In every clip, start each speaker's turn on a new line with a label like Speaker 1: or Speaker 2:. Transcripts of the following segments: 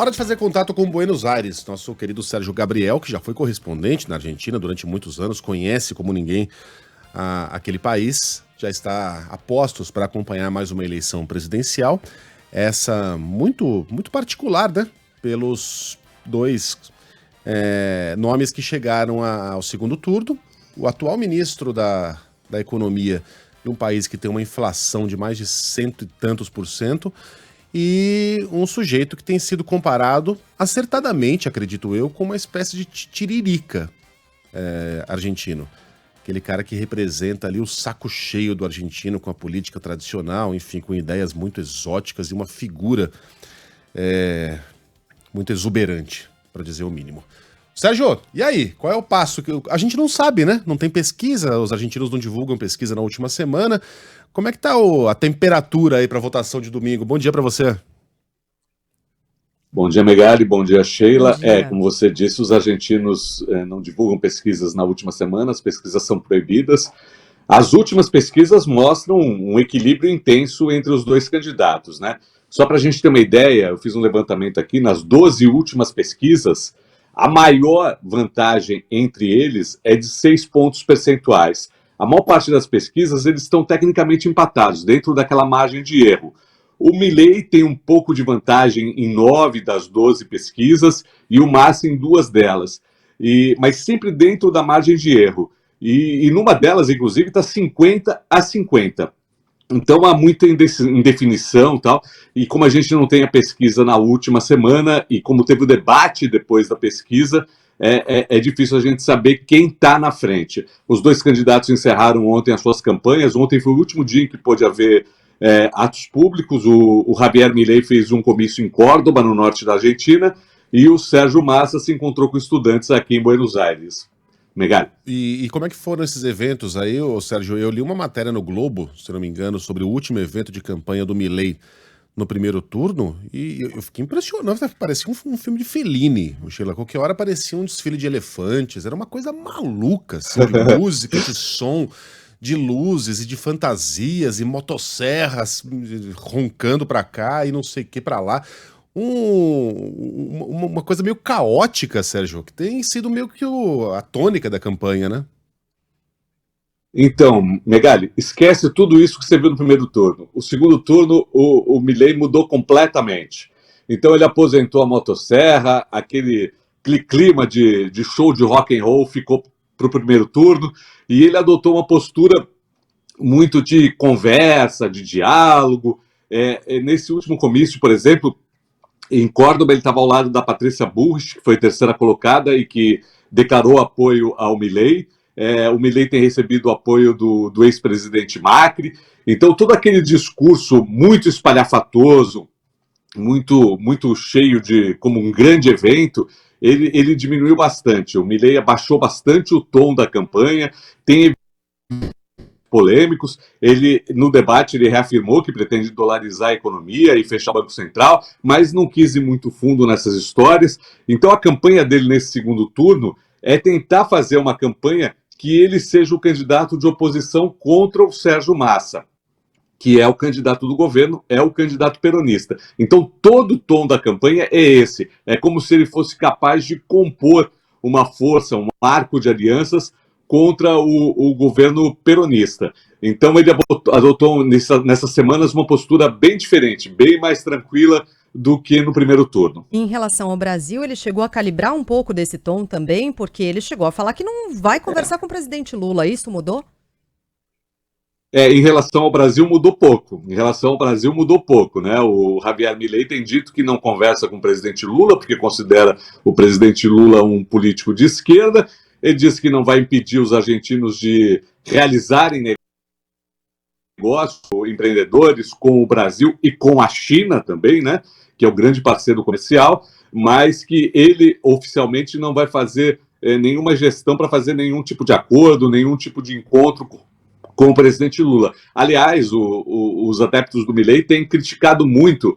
Speaker 1: Hora de fazer contato com Buenos Aires. Nosso querido Sérgio Gabriel, que já foi correspondente na Argentina durante muitos anos, conhece como ninguém aquele país, já está a postos para acompanhar mais uma eleição presidencial. Essa muito particular, né? Pelos dois nomes que chegaram ao segundo turno. O atual ministro da Economia de um país que tem uma inflação de mais de 100 e tantos %, e um sujeito que tem sido comparado, acertadamente, acredito eu, com uma espécie de tiririca argentino. Aquele cara que representa ali o saco cheio do argentino com a política tradicional, enfim, com ideias muito exóticas e uma figura muito exuberante, para dizer o mínimo. Sérgio, e aí? Qual é o passo? A gente não sabe, né? Não tem pesquisa, os argentinos não divulgam pesquisa na última semana. Como é que tá a temperatura aí para a votação de domingo? Bom dia para você.
Speaker 2: Bom dia, Megali, bom dia, Sheila. Bom dia. Como você disse, os argentinos não divulgam pesquisas na última semana, as pesquisas são proibidas. As últimas pesquisas mostram um equilíbrio intenso entre os dois candidatos, né? Só para a gente ter uma ideia, eu fiz um levantamento aqui, nas 12 últimas pesquisas, a maior vantagem entre eles é de 6 pontos percentuais. A maior parte das pesquisas, eles estão tecnicamente empatados, dentro daquela margem de erro. O Milei tem um pouco de vantagem em 9 das 12 pesquisas e o Massa em 2 delas, mas sempre dentro da margem de erro. E numa delas, inclusive, está 50-50. Então há muita indefinição e tal, e como a gente não tem a pesquisa na última semana, e como teve o debate depois da pesquisa, é difícil a gente saber quem está na frente. Os dois candidatos encerraram ontem as suas campanhas, ontem foi o último dia em que pôde haver atos públicos. O Javier Milei fez um comício em Córdoba, no norte da Argentina, e o Sérgio Massa se encontrou com estudantes aqui em Buenos Aires. Megali.
Speaker 1: E como é que foram esses eventos aí, Sérgio? Eu li uma matéria no Globo, se não me engano, sobre o último evento de campanha do Milei no primeiro turno, e eu fiquei impressionado. Parecia um filme de Fellini, Sheila. Qualquer hora parecia um desfile de elefantes, era uma coisa maluca, assim, de música, de som, de luzes e de fantasias e motosserras roncando pra cá e não sei o que pra lá. Uma coisa meio caótica, Sérgio, que tem sido meio que a tônica da campanha, né?
Speaker 2: Então, Megali, esquece tudo isso que você viu no primeiro turno. O segundo turno, o Milei mudou completamente. Então ele aposentou a motosserra, aquele clima de show de rock and roll ficou para o primeiro turno, e ele adotou uma postura muito de conversa, de diálogo. Nesse último comício, por exemplo, em Córdoba, ele estava ao lado da Patrícia Bullrich, que foi terceira colocada e que declarou apoio ao Milei. O Milei tem recebido o apoio do ex-presidente Macri. Então, todo aquele discurso muito espalhafatoso, muito cheio como um grande evento, ele diminuiu bastante. O Milei abaixou bastante o tom da campanha, tem polêmicos. No debate, ele reafirmou que pretende dolarizar a economia e fechar o Banco Central, mas não quis ir muito fundo nessas histórias. Então, a campanha dele nesse segundo turno é tentar fazer uma campanha que ele seja o candidato de oposição contra o Sérgio Massa, que é o candidato do governo, é o candidato peronista. Então, todo o tom da campanha é esse. É como se ele fosse capaz de compor uma força, um arco de alianças contra o governo peronista. Então ele adotou nessas semanas uma postura bem diferente, bem mais tranquila do que no primeiro turno.
Speaker 3: Em relação ao Brasil, ele chegou a calibrar um pouco desse tom também, porque ele chegou a falar que não vai conversar com o presidente Lula. Isso mudou?
Speaker 2: Em relação ao Brasil mudou pouco. Né? O Javier Milei tem dito que não conversa com o presidente Lula, porque considera o presidente Lula um político de esquerda. Ele disse que não vai impedir os argentinos de realizarem negócios, empreendedores com o Brasil e com a China também, né? Que é o grande parceiro comercial, mas que ele oficialmente não vai fazer nenhuma gestão para fazer nenhum tipo de acordo, nenhum tipo de encontro com o presidente Lula. Aliás, os adeptos do Milei têm criticado muito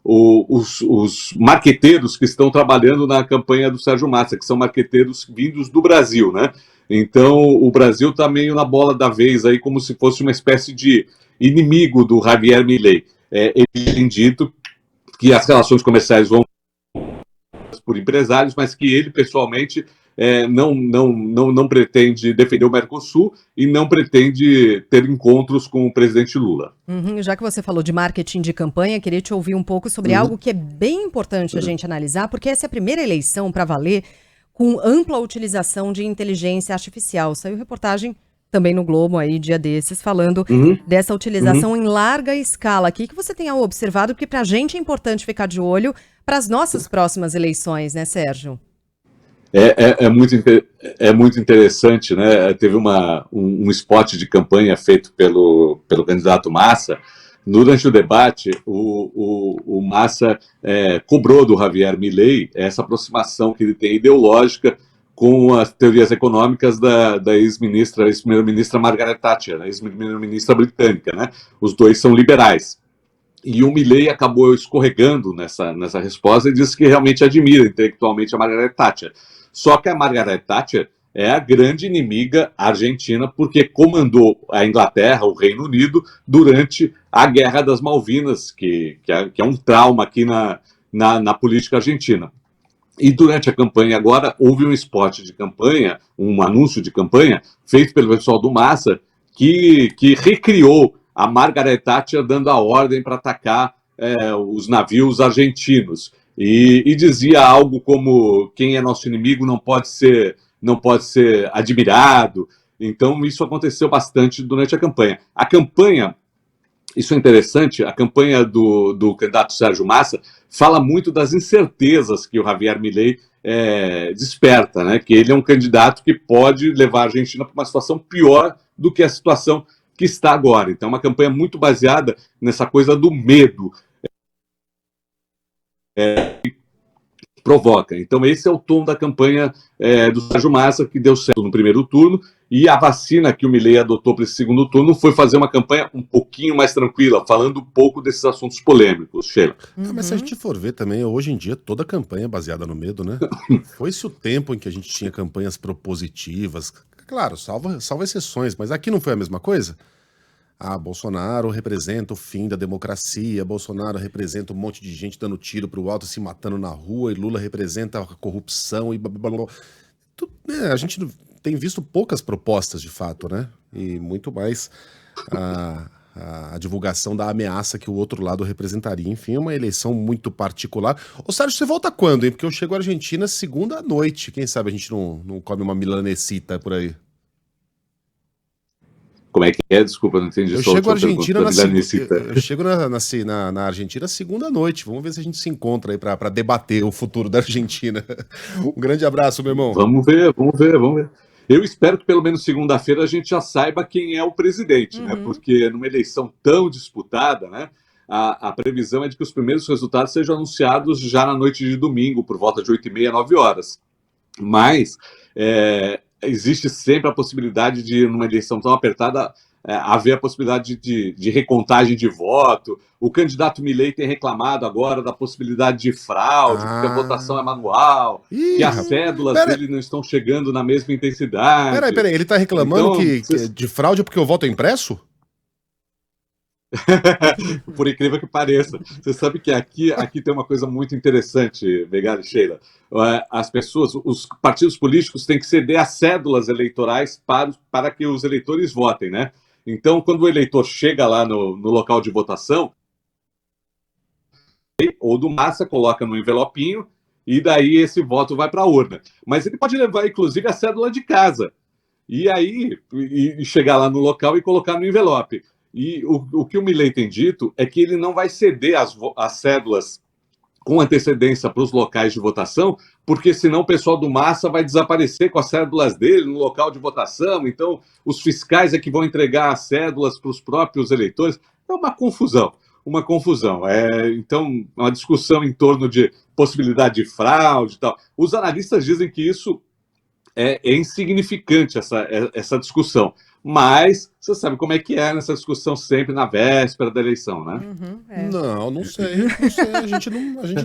Speaker 2: os marqueteiros que estão trabalhando na campanha do Sérgio Massa, que são marqueteiros vindos do Brasil, né? Então, o Brasil está meio na bola da vez, aí, como se fosse uma espécie de inimigo do Javier Milei. Ele tem dito que as relações comerciais vão por empresários, mas que ele, pessoalmente, não pretende defender o Mercosul e não pretende ter encontros com o presidente Lula.
Speaker 3: Já que você falou de marketing de campanha, queria te ouvir um pouco sobre algo que é bem importante a gente analisar, porque essa é a primeira eleição para valer com ampla utilização de inteligência artificial. Saiu reportagem também no Globo aí, dia desses, falando dessa utilização em larga escala. O que você tem observado? Porque para a gente é importante ficar de olho para as nossas próximas eleições, né, Sérgio?
Speaker 2: É muito interessante, né? Teve um spot de campanha feito pelo candidato Massa. Durante o debate, o Massa cobrou do Javier Milei essa aproximação que ele tem ideológica com as teorias econômicas da ex-primeira-ministra Margaret Thatcher, a ex-primeira-ministra britânica, né? Os dois são liberais. E o Milei acabou escorregando nessa resposta e disse que realmente admira intelectualmente a Margaret Thatcher. Só que a Margaret Thatcher é a grande inimiga argentina porque comandou a Inglaterra, o Reino Unido, durante a Guerra das Malvinas, que é um trauma aqui na política argentina. E durante a campanha agora, houve um spot de campanha, um anúncio de campanha, feito pelo pessoal do Massa, que recriou a Margaret Thatcher dando a ordem para atacar os navios argentinos. E dizia algo como: quem é nosso inimigo não pode ser admirado. Então, isso aconteceu bastante durante a campanha. A campanha, isso é interessante, a campanha do candidato Sérgio Massa fala muito das incertezas que o Javier Milei desperta, né? Que ele é um candidato que pode levar a Argentina para uma situação pior do que a situação que está agora. Então, é uma campanha muito baseada nessa coisa do medo. Provoca. Então, esse é o tom da campanha do Sérgio Massa, que deu certo no primeiro turno, e a vacina que o Milei adotou para esse segundo turno foi fazer uma campanha um pouquinho mais tranquila, falando um pouco desses assuntos polêmicos, Sheila.
Speaker 1: Mas se a gente for ver também, hoje em dia, toda campanha é baseada no medo, né? Foi-se o tempo em que a gente tinha campanhas propositivas, claro, salvo exceções, mas aqui não foi a mesma coisa? Bolsonaro representa o fim da democracia, Bolsonaro representa um monte de gente dando tiro pro alto, se matando na rua, e Lula representa a corrupção e blá, blá, blá. A gente tem visto poucas propostas, de fato, né? E muito mais a divulgação da ameaça que o outro lado representaria. Enfim, é uma eleição muito particular. Ô Sérgio, você volta quando, hein? Porque eu chego à Argentina segunda à noite. Quem sabe a gente não come uma milanesita por aí?
Speaker 2: Como é que é? Desculpa, não entendi.
Speaker 1: Eu chego na Argentina segunda noite. Vamos ver se a gente se encontra aí para debater o futuro da Argentina. Um grande abraço, meu irmão.
Speaker 2: Vamos ver. Eu espero que pelo menos segunda-feira a gente já saiba quem é o presidente, né? Porque numa eleição tão disputada, né? A previsão é de que os primeiros resultados sejam anunciados já na noite de domingo, por volta de 8h30, 9 horas. Mas existe sempre a possibilidade de, numa eleição tão apertada, haver a possibilidade de recontagem de voto. O candidato Milei tem reclamado agora da possibilidade de fraude, porque a votação é manual, que as cédulas dele não estão chegando na mesma intensidade.
Speaker 1: Peraí, ele está reclamando que de fraude porque o voto é impresso?
Speaker 2: Por incrível que pareça. Você sabe que aqui tem uma coisa muito interessante, Megali e Sheila. As pessoas, os partidos políticos têm que ceder as cédulas eleitorais para que os eleitores votem, né? Então, quando o eleitor chega lá no local de votação, ou do Massa, coloca no envelopinho, e daí esse voto vai para a urna. Mas ele pode levar, inclusive, a cédula de casa. E aí, chegar lá no local e colocar no envelope. E o que o Milei tem dito é que ele não vai ceder as cédulas com antecedência para os locais de votação, porque senão o pessoal do Massa vai desaparecer com as cédulas dele no local de votação. Então, os fiscais é que vão entregar as cédulas para os próprios eleitores. É uma confusão. Então, uma discussão em torno de possibilidade de fraude e tal. Os analistas dizem que isso é insignificante, essa discussão. Mas você sabe como é que é nessa discussão sempre na véspera da eleição, né?
Speaker 1: Não sei. A gente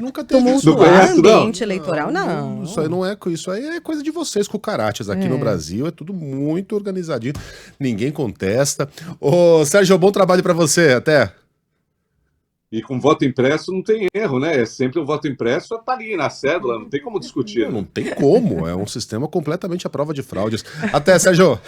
Speaker 1: nunca teve
Speaker 3: Tomou
Speaker 1: isso.
Speaker 3: ambiente eleitoral, não.
Speaker 1: Isso aí é coisa de vocês, cucarachas. Aqui no Brasil é tudo muito organizadinho. Ninguém contesta. Ô, Sérgio, bom trabalho para você. Até.
Speaker 2: E com voto impresso não tem erro, né? É sempre o voto impresso, tá ali na cédula, não tem como discutir.
Speaker 1: Não tem como, é um sistema completamente à prova de fraudes. Até, Sérgio!